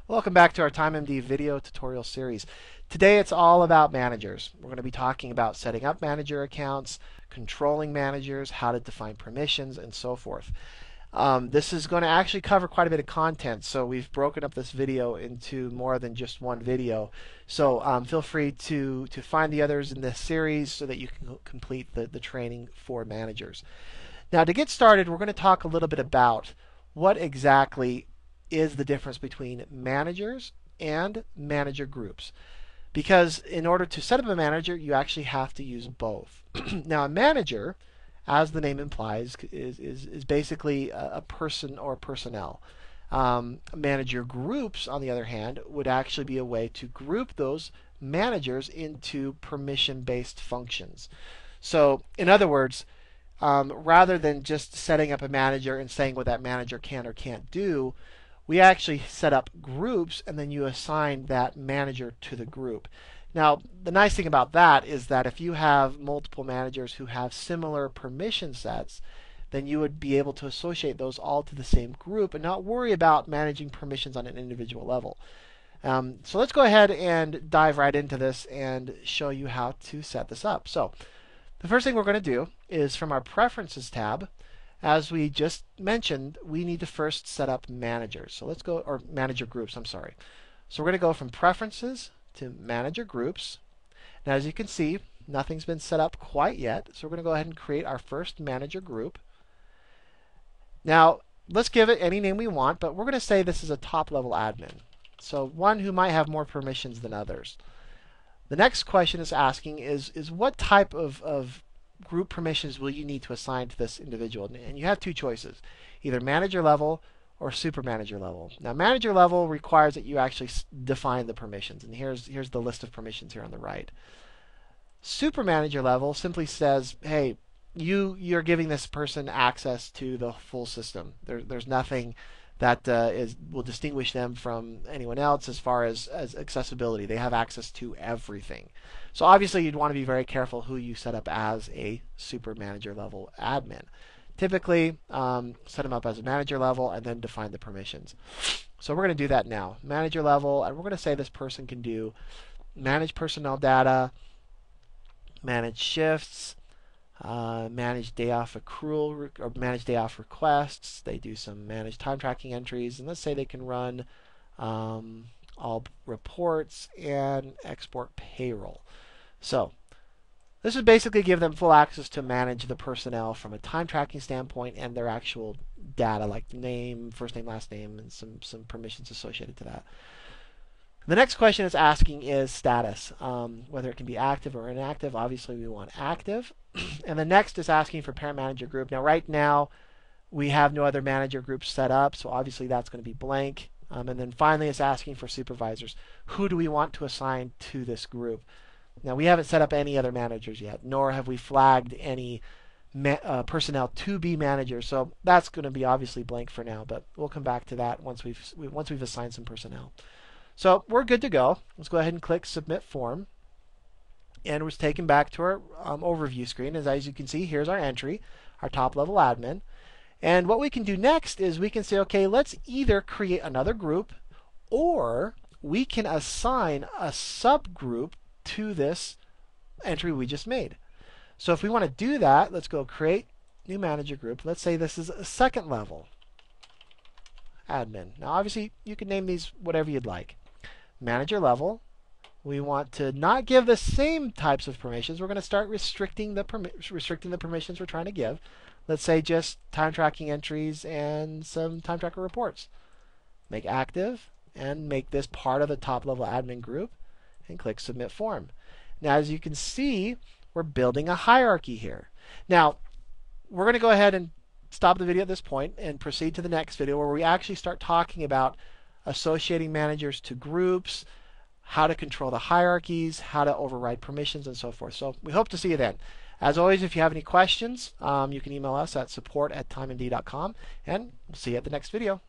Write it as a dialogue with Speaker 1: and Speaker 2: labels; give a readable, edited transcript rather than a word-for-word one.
Speaker 1: Welcome back to our TimeMD video tutorial series. Today it's all about managers. We're going to be talking about setting up manager accounts, controlling managers, how to define permissions, and so forth. This is going to actually cover quite a bit of content, so we've broken up this video into more than just one video. So feel free to find the others in this series so that you can complete the training for managers. Now, to get started, we're going to talk a little bit about what exactly is the difference between managers and manager groups. Because in order to set up a manager, you actually have to use both. Now, a manager, as the name implies, is basically a person or personnel. Manager groups, on the other hand, would actually be a way to group those managers into permission-based functions. So, in other words, rather than just setting up a manager and saying what that manager can or can't do, we actually set up groups and then you assign that manager to the group. Now, the nice thing about that is that if you have multiple managers who have similar permission sets, then you would be able to associate those all to the same group and not worry about managing permissions on an individual level. So let's go ahead and dive right into this and show you how to set this up. So the first thing we're going to do is from our Preferences tab, as we just mentioned, we need to first set up managers. So let's go, or manager groups, I'm sorry. So we're going to go from Preferences to Manager Groups. Now, as you can see, nothing's been set up quite yet. So we're going to go ahead and create our first manager group. Now, let's give it any name we want, but we're going to say this is a top-level admin. So one who might have more permissions than others. The next question it's asking is what type of group permissions will you need to assign to this individual? And you have two choices, either manager level or super manager level. Now, manager level requires that you actually define the permissions. And here's the list of permissions here on the right. Super manager level simply says, hey, you're giving this person access to the full system. There's nothing that will distinguish them from anyone else as far as accessibility. They have access to everything. So obviously you'd want to be very careful who you set up as a super manager level admin. Typically, set them up as a manager level and then define the permissions. So we're going to do that now. Manager level, and we're going to say this person can do manage personnel data, manage shifts, manage day off accrual or manage day off requests. They do some manage time tracking entries, and let's say they can run all reports and export payroll. So this would basically give them full access to manage the personnel from a time tracking standpoint and their actual data, like name, first name, last name, and some permissions associated to that. The next question it's asking is status, whether it can be active or inactive. Obviously, we want active. And the next is asking for parent manager group. Now, right now, we have no other manager groups set up, so obviously that's going to be blank. And then finally, it's asking for supervisors. Who do we want to assign to this group? Now, we haven't set up any other managers yet, nor have we flagged any personnel to be managers. So that's going to be obviously blank for now, but we'll come back to that once we've assigned some personnel. So we're good to go. Let's go ahead and click Submit Form. And we're taken back to our overview screen. As you can see, here's our entry, our top-level admin. And what we can do next is we can say, okay, let's either create another group or we can assign a subgroup to this entry we just made. So if we want to do that, let's go create new manager group. Let's say this is a second level admin. Now, obviously, you can name these whatever you'd like. Manager level. We want to not give the same types of permissions. We're going to start restricting the permissions we're trying to give. Let's say just time tracking entries and some time tracker reports. Make active and make this part of the top level admin group and click Submit Form. Now, as you can see, we're building a hierarchy here. Now, we're going to go ahead and stop the video at this point and proceed to the next video where we actually start talking about associating managers to groups, how to control the hierarchies, how to override permissions, and so forth. So we hope to see you then. As always, if you have any questions, you can email us at support@timemd.com, and we'll see you at the next video.